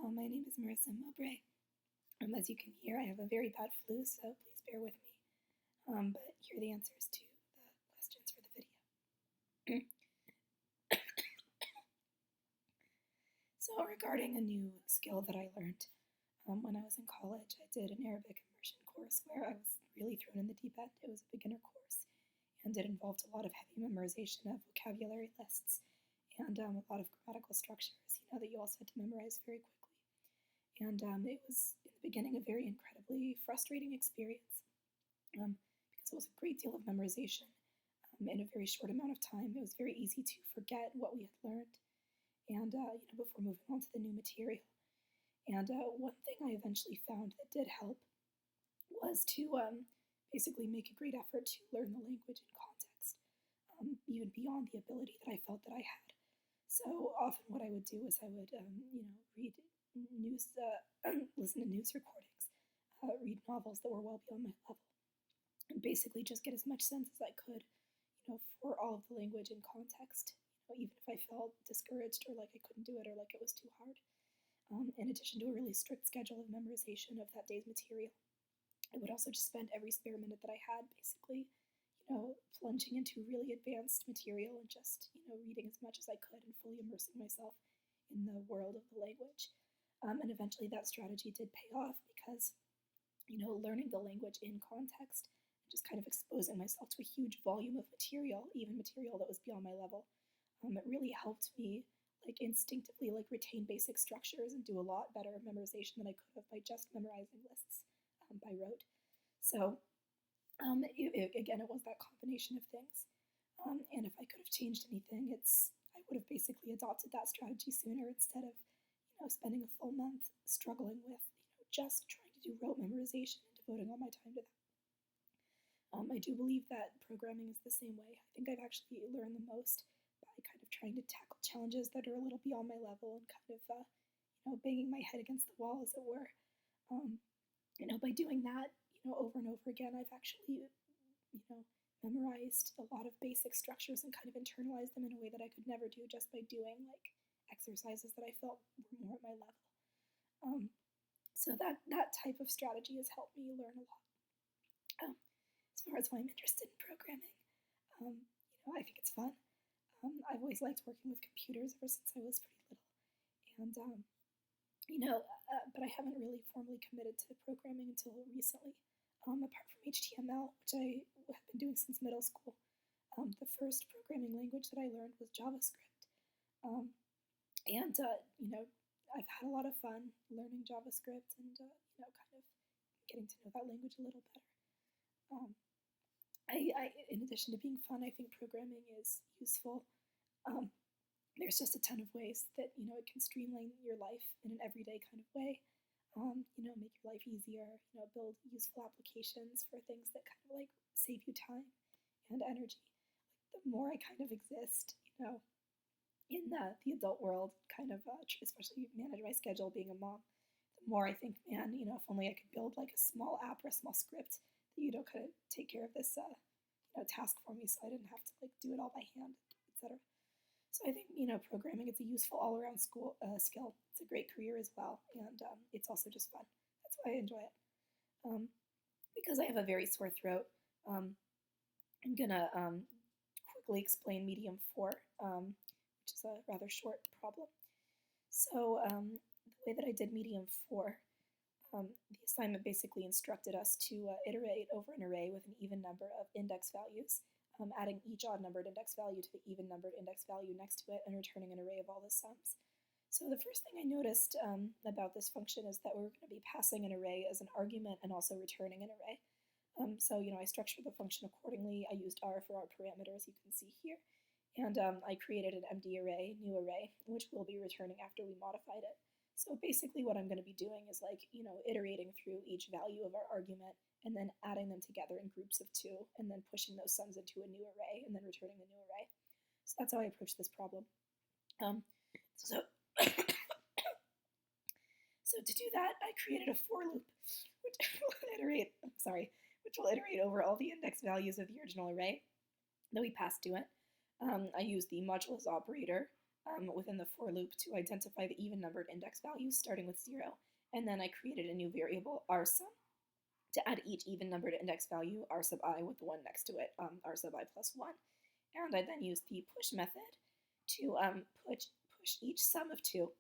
Hello, my name is Marissa Mowbray. As you can hear, I have a very bad flu, so please bear with me. But here are the answers to the questions for the video. So, regarding a new skill that I learned when I was in college, I did an Arabic immersion course where I was really thrown in the deep end. It was a beginner course, and it involved a lot of heavy memorization of vocabulary lists and a lot of grammatical structures, that you also had to memorize very quickly. And it was, in the beginning, a very incredibly frustrating experience because it was a great deal of memorization in a very short amount of time. It was very easy to forget what we had learned and, before moving on to the new material. And one thing I eventually found that did help was to basically make a great effort to learn the language in context, even beyond the ability that I felt that I had. So often what I would do is I would, read news, listen to news recordings, read novels that were well beyond my level, and basically just get as much sense as I could, for all of the language in context, even if I felt discouraged or like I couldn't do it or like it was too hard. In addition to a really strict schedule of memorization of that day's material, I would also just spend every spare minute that I had basically, plunging into really advanced material and just, reading as much as I could and fully immersing myself in the world of the language. And eventually that strategy did pay off because, learning the language in context and just kind of exposing myself to a huge volume of material, even material that was beyond my level, it really helped me instinctively retain basic structures and do a lot better memorization than I could have by just memorizing lists by rote. So again, it was that combination of things. And if I could have changed anything, I would have basically adopted that strategy sooner instead of, spending a full month struggling with, just trying to do rote memorization and devoting all my time to that. I do believe that programming is the same way. I think I've actually learned the most by kind of trying to tackle challenges that are a little beyond my level and kind of, banging my head against the wall, as it were. By doing that, over and over again, I've actually, memorized a lot of basic structures and kind of internalized them in a way that I could never do just by doing exercises that I felt were more at my level. So that type of strategy has helped me learn a lot. As far as why I'm interested in programming, I think it's fun. I've always liked working with computers ever since I was pretty little, and but I haven't really formally committed to programming until recently. Apart from HTML, which I have been doing since middle school, the first programming language that I learned was JavaScript. And I've had a lot of fun learning JavaScript and, kind of getting to know that language a little better. In addition to being fun, I think programming is useful. There's just a ton of ways that, it can streamline your life in an everyday kind of way. Make your life easier, build useful applications for things that kind of save you time and energy. The more I kind of exist, in the adult world, kind of, especially manage my schedule being a mom, the more I think, man, if only I could build a small app or a small script that, kind of take care of this, task for me so I didn't have to do it all by hand, etc. So I think, programming, it's a useful all-around skill. It's a great career as well, and it's also just fun. That's why I enjoy it. Because I have a very sore throat, I'm going to quickly explain Medium 4, which is a rather short problem. So the way that I did Medium 4, the assignment basically instructed us to iterate over an array with an even number of index values, adding each odd-numbered index value to the even-numbered index value next to it and returning an array of all the sums. So the first thing I noticed about this function is that we're going to be passing an array as an argument and also returning an array. So I structured the function accordingly. I used R for our parameters, you can see here. And I created an empty array, new array, which we'll be returning after we modified it. So basically what I'm going to be doing is iterating through each value of our argument and then adding them together in groups of 2 and then pushing those sums into a new array and then returning the new array. So that's how I approach this problem. So to do that, I created a for loop, which will iterate over all the index values of the original array that we passed to it. I used the modulus operator within the for loop to identify the even-numbered index values starting with 0. And then I created a new variable, r sum, to add each even-numbered index value, r sub I, with the one next to it, r sub I plus 1. And I then used the push method to push each sum of 2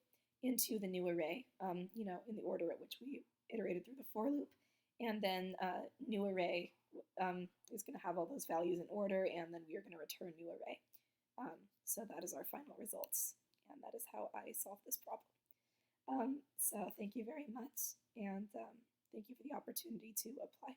into the new array, in the order at which we iterated through the for loop. And then new array is going to have all those values in order, and then we are going to return new array. So that is our final results, and that is how I solved this problem. So thank you very much, and thank you for the opportunity to apply.